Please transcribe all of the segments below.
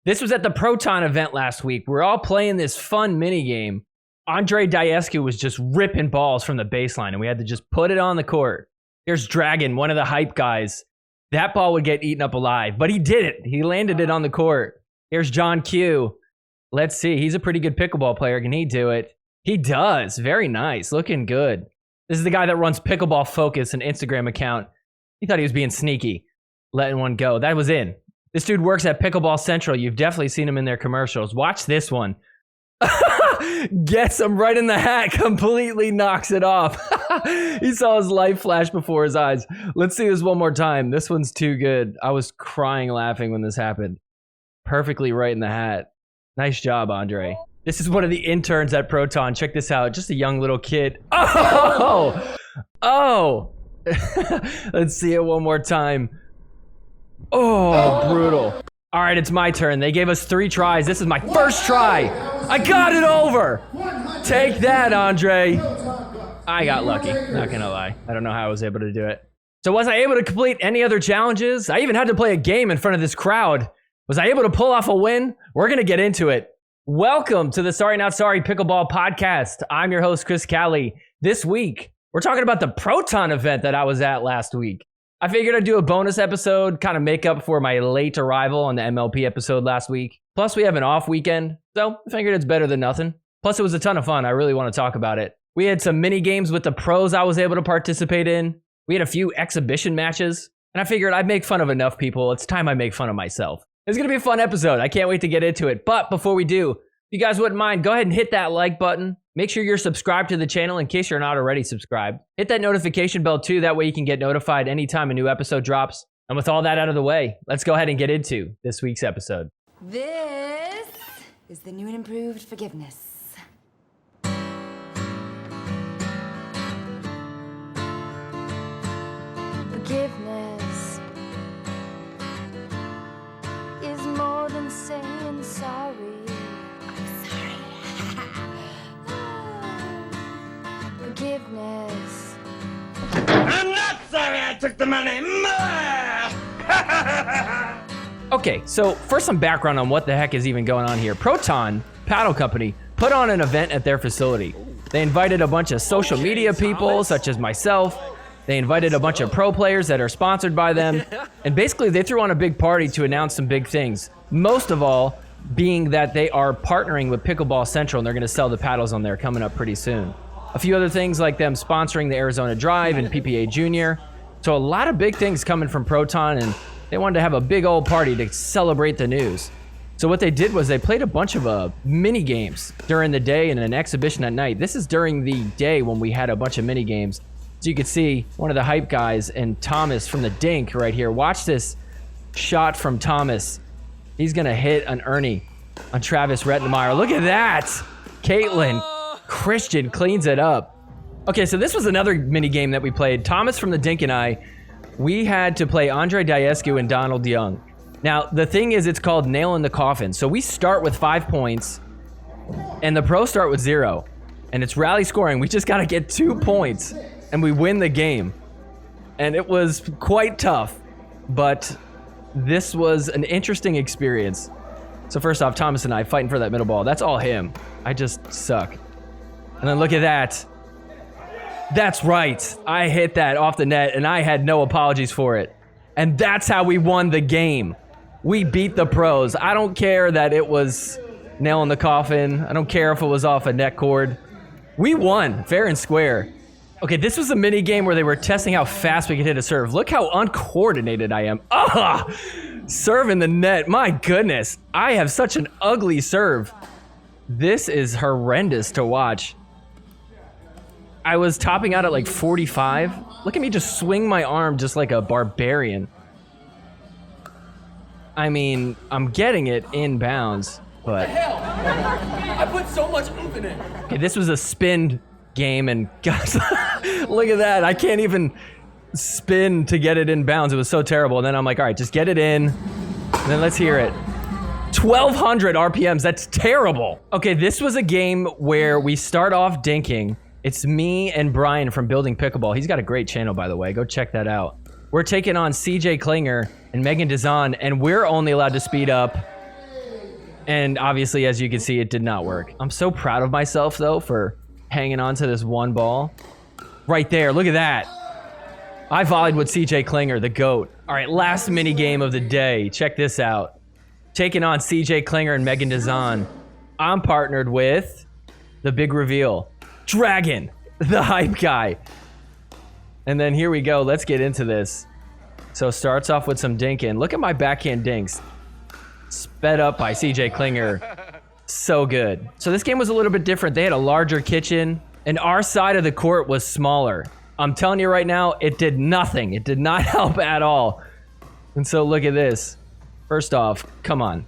This was at the Proton event last week. We're all playing this fun mini game. Andre Diescu was just ripping balls from the baseline, and we had to just put it on the court. Here's Dragon, one of the hype guys. That ball would get eaten up alive, but he did it. He landed it on the court. Here's John Q. Let's see. He's a pretty good pickleball player. Can he do it? He does. Very nice. Looking good. This is the guy that runs Pickleball Focus, an Instagram account. He thought he was being sneaky, letting one go. That was in. This dude works at Pickleball Central. You've definitely seen him in their commercials. Watch this one. Gets him right in the hat. Completely knocks it off. He saw his life flash before his eyes. Let's see this one more time. This one's too good. I was crying laughing when this happened. Perfectly right in the hat. Nice job, Andre. This is one of the interns at Proton. Check this out. Just a young little kid. Oh! Oh! Let's see it one more time. Oh, brutal. All right, it's my turn. They gave us 3 tries. This is my first try. I got it over. Take that, Andre. I got lucky, not gonna lie. I don't know how I was able to do it. So was I able to complete any other challenges? I even had to play a game in front of this crowd. Was I able to pull off a win? We're gonna get into it. Welcome to the Sorry Not Sorry Pickleball Podcast. I'm your host, Chris Cali. This week, we're talking about the Proton event that I was at last week. I figured I'd do a bonus episode, kind of make up for my late arrival on the MLP episode last week. Plus, we have an off weekend, so I figured it's better than nothing. Plus, it was a ton of fun. I really want to talk about it. We had some mini games with the pros I was able to participate in. We had a few exhibition matches, and I figured I'd make fun of enough people. It's time I make fun of myself. It's going to be a fun episode. I can't wait to get into it. But before we do, if you guys wouldn't mind, go ahead and hit that like button. Make sure you're subscribed to the channel in case you're not already subscribed. Hit that notification bell too. That way you can get notified anytime a new episode drops. And with all that out of the way, let's go ahead and get into this week's episode. This is the new and improved forgiveness. Forgiveness is more than saying sorry. I'm sorry. Forgiveness. I'm not sorry I took the money. Okay, so first some background on what the heck is even going on here. Proton Paddle Company put on an event at their facility. They invited a bunch of social media people such as myself. They invited a bunch of pro players that are sponsored by them. And basically they threw on a big party to announce some big things. Most of all being that they are partnering with Pickleball Central and they're gonna sell the paddles on there coming up pretty soon. A few other things like them sponsoring the Arizona Drive and PPA Junior. So a lot of big things coming from Proton, and they wanted to have a big old party to celebrate the news. So what they did was they played a bunch of mini games during the day and an exhibition at night. This is during the day when we had a bunch of mini games. So you can see one of the hype guys and Thomas from the Dink right here. Watch this shot from Thomas. He's gonna hit an Ernie on Travis Rettenmeyer. Look at that. Caitlin Christian cleans it up. Okay, so this was another mini game that we played. Thomas from the Dink and I, we had to play Andre Diescu and Donald Young. Now, the thing is, it's called Nail in the Coffin. So we start with 5 points, and the pros start with 0. And it's rally scoring. We just gotta get 2 points, and we win the game. And it was quite tough, but this was an interesting experience. So first off, Thomas and I fighting for that middle ball. That's all him. I just suck. And then look at that. That's right. I hit that off the net, and I had no apologies for it. And that's how we won the game. We beat the pros. I don't care that it was nail in the coffin. I don't care if it was off a net cord. We won, fair and square. Okay, this was a mini game where they were testing how fast we could hit a serve. Look how uncoordinated I am. Ah! Serve in the net. My goodness. I have such an ugly serve. This is horrendous to watch. I was topping out at like 45. Look at me just swing my arm just like a barbarian. I mean, I'm getting it inbounds, but... What the hell? I put so much oomph in it. Okay, this was a spin game, and gosh, look at that. I can't even spin to get it inbounds. It was so terrible. And then I'm like, all right, just get it in, and then let's hear it. 1,200 RPMs, that's terrible. Okay, this was a game where we start off dinking. It's me and Brian from Building Pickleball. He's got a great channel, by the way. Go check that out. We're taking on CJ Klinger and Megan Dazan, and we're only allowed to speed up And obviously, as you can see, it did not work. I'm so proud of myself, though, for hanging on to this one ball. Right there, look at that. I volleyed with CJ Klinger, the GOAT. All right, last mini game of the day. Check this out. Taking on CJ Klinger and Megan Dazan. I'm partnered with the big reveal, Dragon, the hype guy. And then here we go. Let's get into this. So starts off with some dinking. Look at my backhand dinks. Sped up by CJ Klinger. So good. So this game was a little bit different. They had a larger kitchen, and our side of the court was smaller. I'm telling you right now, it did nothing. It did not help at all. And so look at this. First off, come on.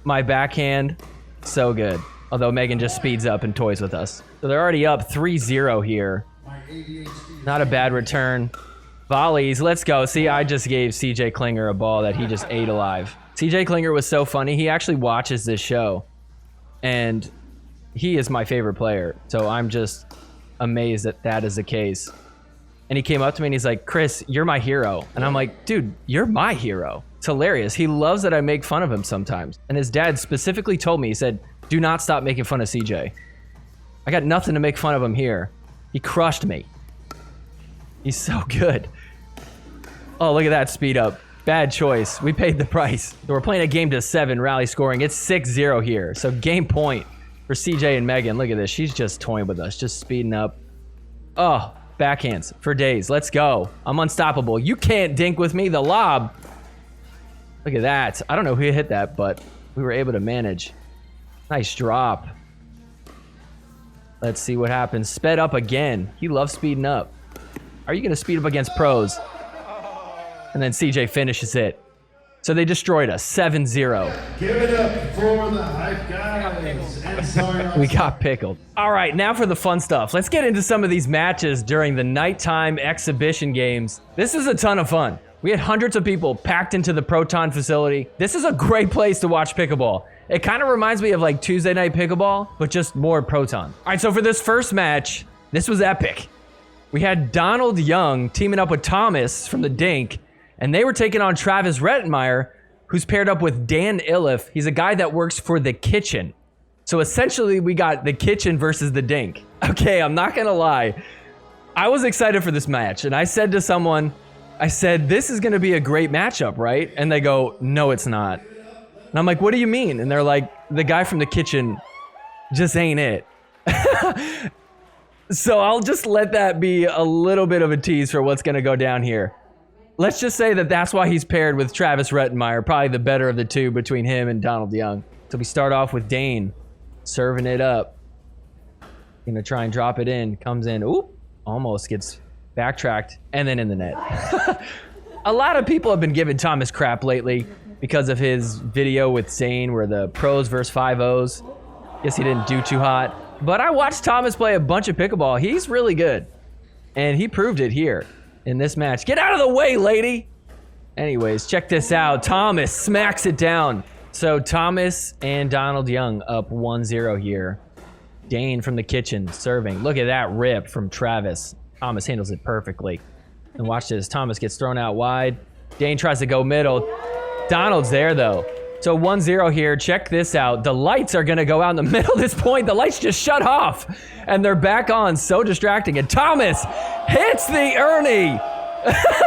My backhand, so good. Although Megan just speeds up and toys with us. So they're already up 3-0 here. Not a bad return. Volleys, let's go. See, I just gave CJ Klinger a ball that he just ate alive. CJ Klinger was so funny. He actually watches this show. And he is my favorite player. So I'm just amazed that that is the case. And he came up to me and he's like, Chris, you're my hero. And I'm like, dude, you're my hero. It's hilarious. He loves that I make fun of him sometimes. And his dad specifically told me, he said, do not stop making fun of CJ. I got nothing to make fun of him here. He crushed me. He's so good. Oh, look at that speed up. Bad choice. We paid the price. So we're playing a game to 7, rally scoring. It's 6-0 here. So game point for CJ and Megan. Look at this. She's just toying with us, just speeding up. Oh, backhands for days. Let's go. I'm unstoppable. You can't dink with me. The lob. Look at that. I don't know who hit that, but we were able to manage. Nice drop. Let's see what happens. Sped up again. He loves speeding up. Are you going to speed up against pros? And then CJ finishes it. So they destroyed us, 7-0. Give it up for the hype guys. And sorry, We got pickled. All right, now for the fun stuff. Let's get into some of these matches during the nighttime exhibition games. This is a ton of fun. We had hundreds of people packed into the Proton facility. This is a great place to watch pickleball. It kind of reminds me of like Tuesday night pickleball, but just more Proton. All right, so for this first match, this was epic. We had Donald Young teaming up with Thomas from the Dink, and they were taking on Travis Rettenmeyer, who's paired up with Dan Iliff. He's a guy that works for the kitchen. So essentially, we got the kitchen versus the Dink. Okay, I'm not gonna lie. I was excited for this match, and I said to someone, I said, this is gonna be a great matchup, right? And they go, no, it's not. And I'm like, what do you mean? And they're like, the guy from the kitchen just ain't it. So I'll just let that be a little bit of a tease for what's gonna go down here. Let's just say that that's why he's paired with Travis Rettenmeyer, probably the better of the two between him and Donald Young. So we start off with Dane serving it up. Gonna try and drop it in. Comes in. Oop. Almost gets backtracked and then in the net. A lot of people have been giving Thomas crap lately because of his video with Zane where the pros versus 5-0s. Guess he didn't do too hot. But I watched Thomas play a bunch of pickleball. He's really good. And he proved it here in this match. Get out of the way, lady! Anyways, check this out. Thomas smacks it down. So Thomas and Donald Young up 1-0 here. Dane from the kitchen serving. Look at that rip from Travis. Thomas handles it perfectly. And watch this. Thomas gets thrown out wide. Dane tries to go middle. Donald's there, though. So 1-0 here. Check this out. The lights are going to go out in the middle of this point. The lights just shut off. And they're back on. So distracting. And Thomas hits the Ernie.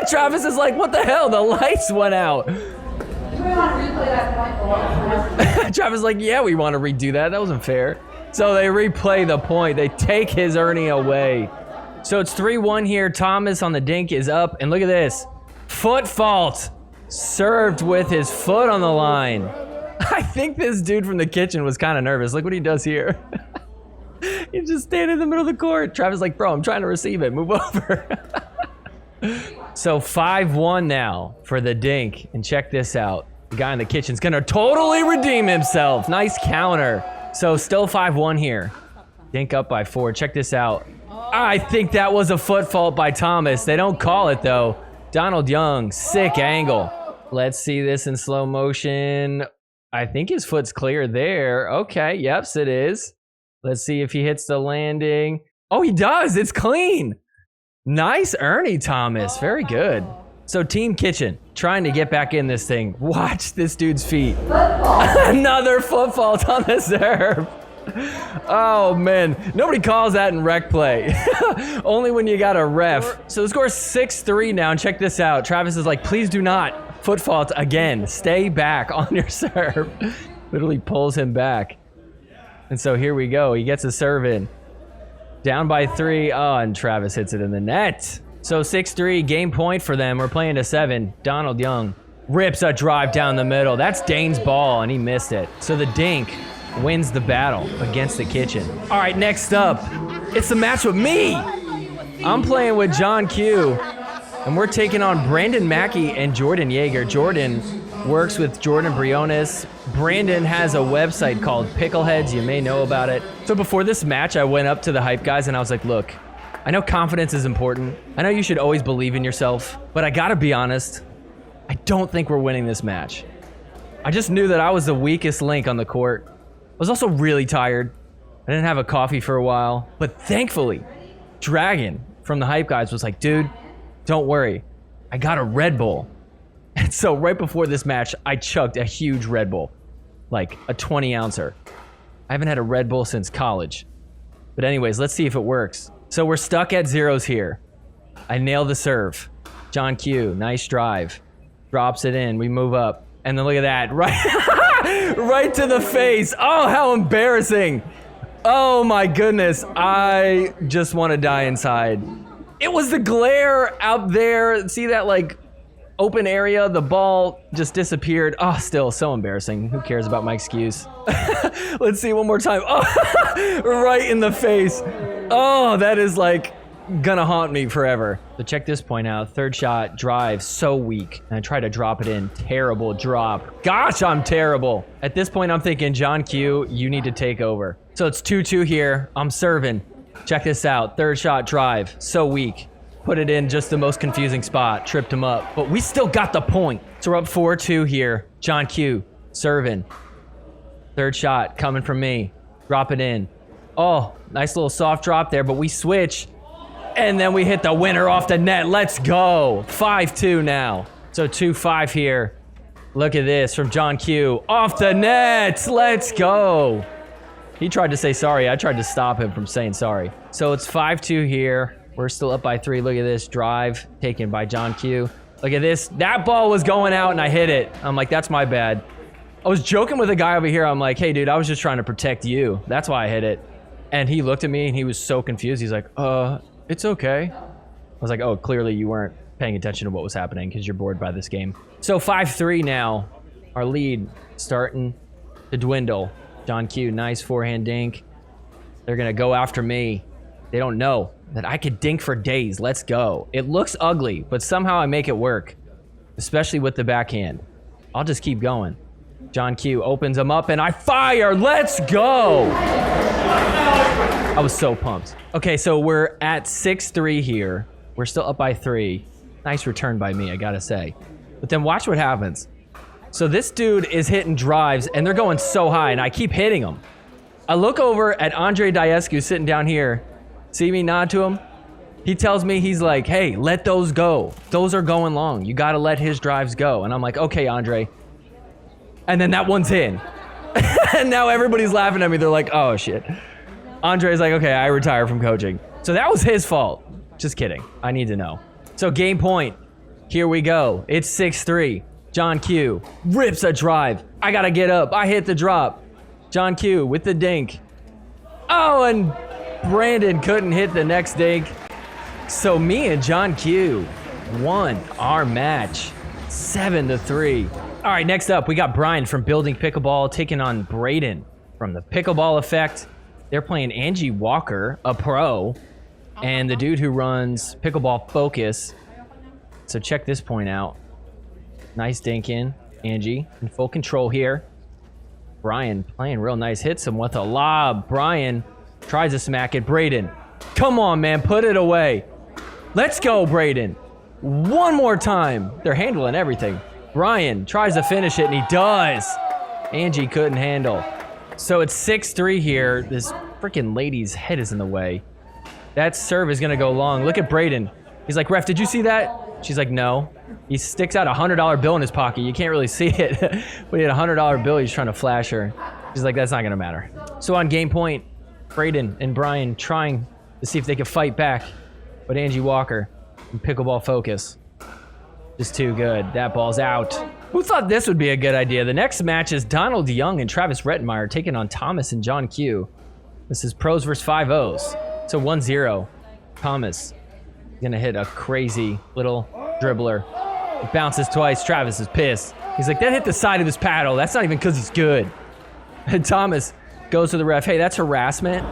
Travis is like, what the hell? The lights went out. Travis is like, yeah, we want to redo that. That wasn't fair. So they replay the point. They take his Ernie away. So it's 3-1 here. Thomas on the Dink is up. And look at this. Foot fault. Served with his foot on the line. I think this dude from the kitchen was kind of nervous. Look what he does here. He's just standing in the middle of the court. Travis is like, bro, I'm trying to receive it. Move over. So 5-1 now for the Dink. And check this out. The guy in the kitchen's going to totally redeem himself. Nice counter. So still 5-1 here. Dink up by 4. Check this out. I think that was a foot fault by Thomas. They don't call it, though. Donald Young, sick angle. Let's see this in slow motion. I think his foot's clear there. Okay, yeps, it is. Let's see if he hits the landing. Oh, he does. It's clean. Nice Ernie, Thomas. Very good. So Team Kitchen, trying to get back in this thing. Watch this dude's feet. Another football on the serve. Oh, man. Nobody calls that in rec play. Only when you got a ref. So the score is 6-3 now, and check this out. Travis is like, please do not foot fault again. Stay back on your serve. Literally pulls him back. And so here we go. He gets a serve in. Down by 3. Oh, and Travis hits it in the net. So 6-3, game point for them. We're playing to 7. Donald Young rips a drive down the middle. That's Dane's ball, and he missed it. So the Dink wins the battle against the Kitchen. All right, next up, it's the match with me. I'm playing with John Q, and we're taking on Brandon Mackey and Jordan Yeager. Jordan works with Jordan Briones. Brandon has a website called Pickleheads. You may know about it. So before this match, I went up to the hype guys, and I was like, look, I know confidence is important. I know you should always believe in yourself, but I gotta be honest, I don't think we're winning this match. I just knew that I was the weakest link on the court. I was also really tired. I didn't have a coffee for a while, but thankfully, Dragon from the hype guys was like, dude, don't worry. I got a Red Bull. And so right before this match, I chugged a huge Red Bull, like a 20-ouncer. I haven't had a Red Bull since college. But anyways, let's see if it works. So we're stuck at zeros here. I nail the serve. John Q, nice drive. Drops it in, we move up. And then look at that, right, right to the face. Oh, how embarrassing. Oh my goodness, I just want to die inside. It was the glare out there. See that like open area? The ball just disappeared. Oh, still so embarrassing. Who cares about my excuse? Let's see one more time. Oh, right in the face. Oh, that is like gonna haunt me forever. So check this point out. Third shot, drive, so weak. And I try to drop it in. Terrible drop. Gosh, I'm terrible. At this point, I'm thinking, John Q, you need to take over. So it's 2-2 here. I'm serving. Check this out. Third shot, drive, so weak. Put it in just the most confusing spot. Tripped him up. But we still got the point. So we're up 4-2 here. John Q, serving. Third shot coming from me. Drop it in. Oh, nice little soft drop there, but we switch. And then we hit the winner off the net. Let's go. 5-2 now. So 2-5 here. Look at this from John Q. Off the net. Let's go. He tried to say sorry. I tried to stop him from saying sorry. So it's 5-2 here. We're still up by 3. Look at this drive taken by John Q. Look at this. That ball was going out and I hit it. I'm like, that's my bad. I was joking with a guy over here. I'm like, hey, dude, I was just trying to protect you. That's why I hit it. And he looked at me and he was so confused. He's like, it's okay. I was like, oh, clearly you weren't paying attention to what was happening because you're bored by this game. So 5-3 now. Our lead starting to dwindle. John Q, nice forehand dink. They're going to go after me. They don't know that I could dink for days. Let's go. It looks ugly, but somehow I make it work, especially with the backhand. I'll just keep going. John Q opens them up and I fire. Let's go. I was so pumped. Okay, so we're at 6-3 here. We're still up by 3. Nice return by me, I gotta say. But then watch what happens. So this dude is hitting drives and they're going so high and I keep hitting them. I look over at Andre Diescu sitting down here. See me nod to him? He tells me, he's like, hey, let those go. Those are going long. You gotta let his drives go. And I'm like, okay, Andre. And then that one's in. And now everybody's laughing at me. They're like, oh shit. Andre's like, okay, I retire from coaching. So that was his fault. Just kidding. I need to know. So game point. Here we go. It's 6-3. John Q rips a drive. I gotta get up. I hit the drop. John Q with the dink. Oh, and Brandon couldn't hit the next dink. So me and John Q won our match 7-3. All right, next up, we got Brian from Building Pickleball taking on Braden from the Pickleball Effect. They're playing Angie Walker, a pro, and the dude who runs Pickleball Focus. So check this point out. Nice dink in. Angie in full control here. Brian playing real nice. Hits him with a lob. Brian tries to smack it. Braden, come on, man. Put it away. Let's go, Braden. One more time. They're handling everything. Brian tries to finish it, and he does. Angie couldn't handle. So it's 6-3 here. This freaking lady's head is in the way. That serve is going to go long. Look at Braden. He's like, ref, did you see that? She's like, no. He sticks out a $100 bill in his pocket. You can't really see it. But he had a $100 bill. He's trying to flash her. She's like, that's not going to matter. So on game point, Braden and Brian trying to see if they could fight back. But Angie Walker and Pickleball Focus just too good. That ball's out. Who thought this would be a good idea? The next match is Donald Young and Travis Rettenmeyer taking on Thomas and John Q. This is pros versus 5-0s. It's a 1-0. Thomas going to hit a crazy little dribbler. It bounces twice. Travis is pissed. He's like, that hit the side of his paddle. That's not even because he's good. And Thomas goes to the ref. Hey, that's harassment.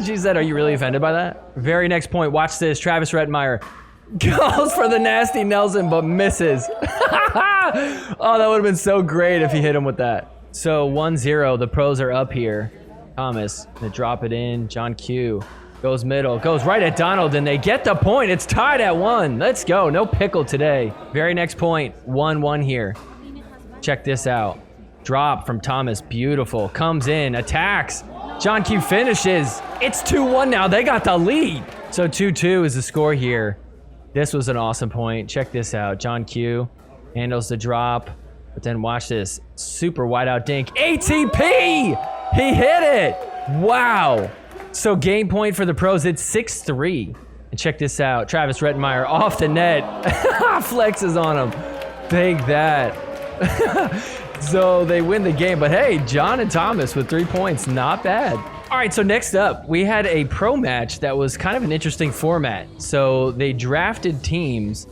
She said, are you really offended by that? Very next point. Watch this. Travis Rettenmeyer goes for the nasty Nelson, but misses. Oh, that would have been so great if he hit him with that. So 1-0. The pros are up here. Thomas gonna drop it in. John Q goes middle, goes right at Donald, and they get the point. It's tied at 1. Let's go. No pickle today. Very next point. 1-1 here. Check this out. Drop from Thomas. Beautiful. Comes in. Attacks. John Q finishes. It's 2-1 now. They got the lead. So 2-2 is the score here. This was an awesome point. Check this out. John Q handles the drop. But then watch this. Super wide out dink. ATP! He hit it! Wow. So game point for the pros. It's 6-3. And check this out. Travis Rettenmeyer off the net. Flexes on him. Take that. So they win the game. But hey, John and Thomas with 3 points. Not bad. All right, so next up, we had a pro match that was kind of an interesting format. So they drafted teams,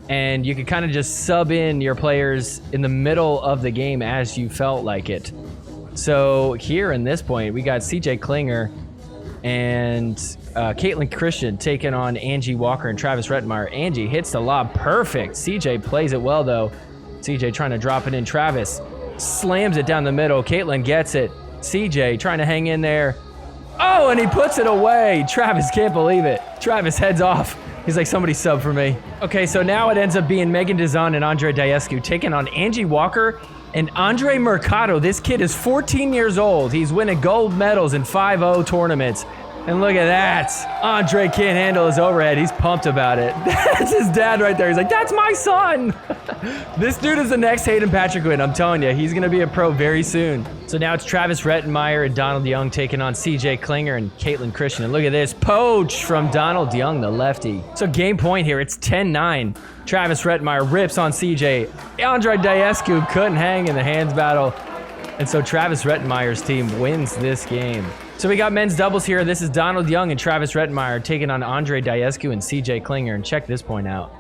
and you could kind of just sub in your players in the middle of the game as you felt like it. So here in this point, we got CJ Klinger and Caitlin Christian taking on Angie Walker and Travis Rettenmeyer. Angie hits the lob perfect. CJ plays it well, though. CJ trying to drop it in. Travis slams it down the middle. Caitlin gets it. CJ trying to hang in there. Oh, and he puts it away. Travis can't believe it. Travis heads off. He's like, somebody sub for me. Okay, so now it ends up being Megan Dazan and Andre Diescu taking on Angie Walker and Andre Mercado. This kid is 14 years old. He's winning gold medals in 5-0 tournaments. And look at that. Andre can't handle his overhead. He's pumped about it. That's his dad right there. He's like, that's my son. This dude is the next Hayden Patrick Wynn. I'm telling you, he's going to be a pro very soon. So now it's Travis Rettenmeyer and Donald Young taking on CJ Klinger and Caitlin Christian. And look at this. Poach from Donald Young, the lefty. So game point here. It's 10-9. Travis Rettenmeyer rips on CJ. Andre Diescu couldn't hang in the hands battle. And so Travis Rettenmeyer's team wins this game. So we got men's doubles here. This is Donald Young and Travis Rettenmeyer taking on Andre Diescu and CJ Klinger. And check this point out.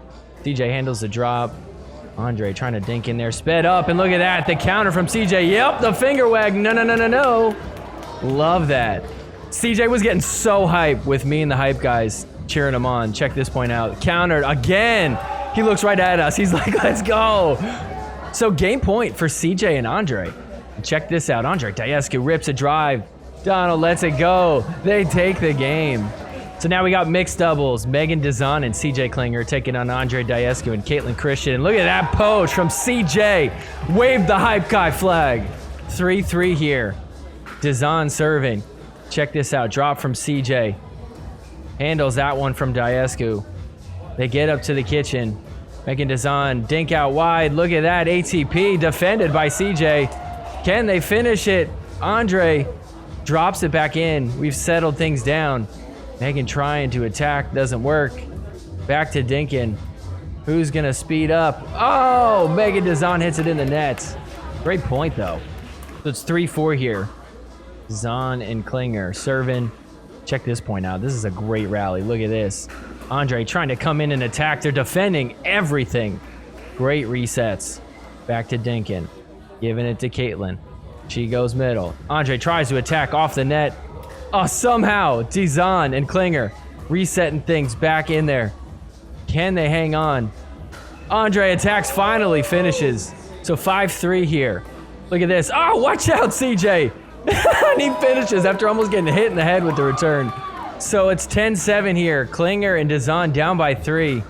CJ handles the drop. Andre trying to dink in there. Sped up, and look at that. The counter from CJ. Yep, the finger wag. No. Love that. CJ was getting so hyped with me and the hype guys cheering him on. Check this point out. Countered again. He looks right at us. He's like, let's go. So game point for CJ and Andre. Check this out. Andre Diescu rips a drive. Donald lets it go. They take the game. So now we got mixed doubles. Megan Dazan and CJ Klinger taking on Andre Diescu and Caitlin Christian. And look at that poach from CJ. Wave the hype guy flag. 3-3 here. Dazan serving. Check this out. Drop from CJ. Handles that one from Diescu. They get up to the kitchen. Megan Dazan dink out wide. Look at that. ATP defended by CJ. Can they finish it? Andre drops it back in. We've settled things down. Megan trying to attack. Doesn't work. Back to Dinkin. Who's going to speed up? Oh, Megan Dazan hits it in the net. Great point, though. So it's 3-4 here. Dazan and Klinger serving. Check this point out. This is a great rally. Look at this. Andre trying to come in and attack. They're defending everything. Great resets. Back to Dinkin. Giving it to Caitlin. She goes middle. Andre tries to attack off the net. Oh, somehow Dazan and Klinger resetting things back in there. Can they hang on? Andre attacks, finally finishes. So 5-3 here. Look at this. Oh, watch out, CJ. And he finishes after almost getting hit in the head with the return. So it's 10-7 here. Klinger and Dazan down by 3.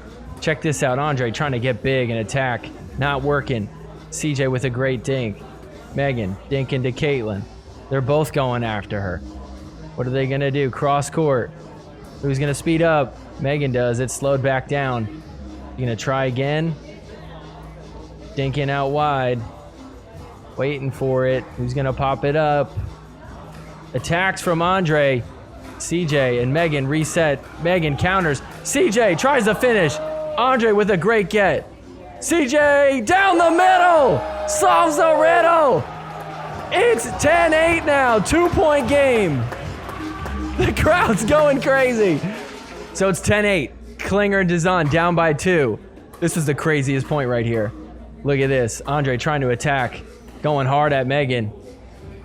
Check this out. Andre trying to get big and attack. Not working. CJ with a great dink. Megan dinking to Caitlin. They're both going after her. What are they going to do? Cross court. Who's going to speed up? Megan does. It's slowed back down. You gonna try again? Dinking out wide. Waiting for it. Who's gonna pop it up? Attacks from Andre. CJ and Megan reset. Megan counters. CJ tries to finish. Andre with a great get. CJ down the middle. Solves the riddle. It's 10-8 now. 2-point game. The crowd's going crazy. So it's 10-8. Klinger and Dazan down by 2. This was the craziest point right here. Look at this. Andre trying to attack. Going hard at Megan.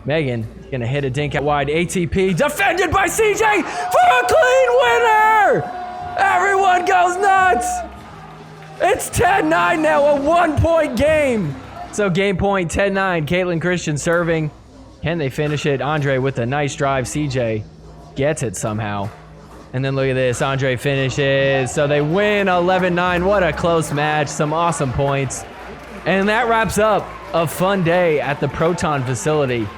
Megan gonna hit a dink out wide. ATP defended by CJ for a clean winner! Everyone goes nuts! It's 10-9 now, a 1-point game. So game point, 10-9. Caitlin Christian serving. Can they finish it? Andre with a nice drive. CJ gets it somehow. And then look at this. Andre finishes. So they win 11-9. What a close match. Some awesome points. And that wraps up a fun day at the Proton facility.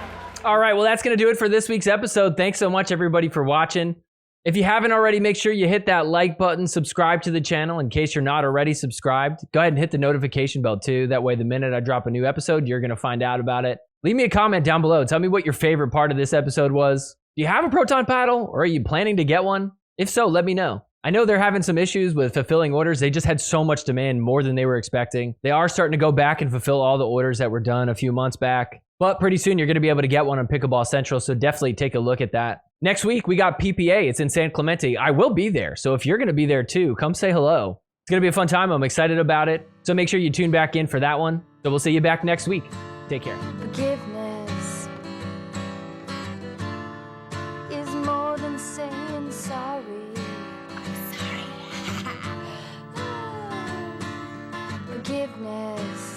All right, well, that's going to do it for this week's episode. Thanks so much, everybody, for watching. If you haven't already, make sure you hit that like button, subscribe to the channel in case you're not already subscribed. Go ahead and hit the notification bell, too. That way, the minute I drop a new episode, you're going to find out about it. Leave me a comment down below. Tell me what your favorite part of this episode was. Do you have a Proton paddle, or are you planning to get one? If so, let me know. I know they're having some issues with fulfilling orders. They just had so much demand, more than they were expecting. They are starting to go back and fulfill all the orders that were done a few months back. But pretty soon, you're going to be able to get one on Pickleball Central, so definitely take a look at that. Next week, we got PPA. It's in San Clemente. I will be there, so if you're going to be there too, come say hello. It's going to be a fun time. I'm excited about it. So make sure you tune back in for that one. So we'll see you back next week. Take care. Forgiveness is more than saying sorry. I'm sorry. Forgiveness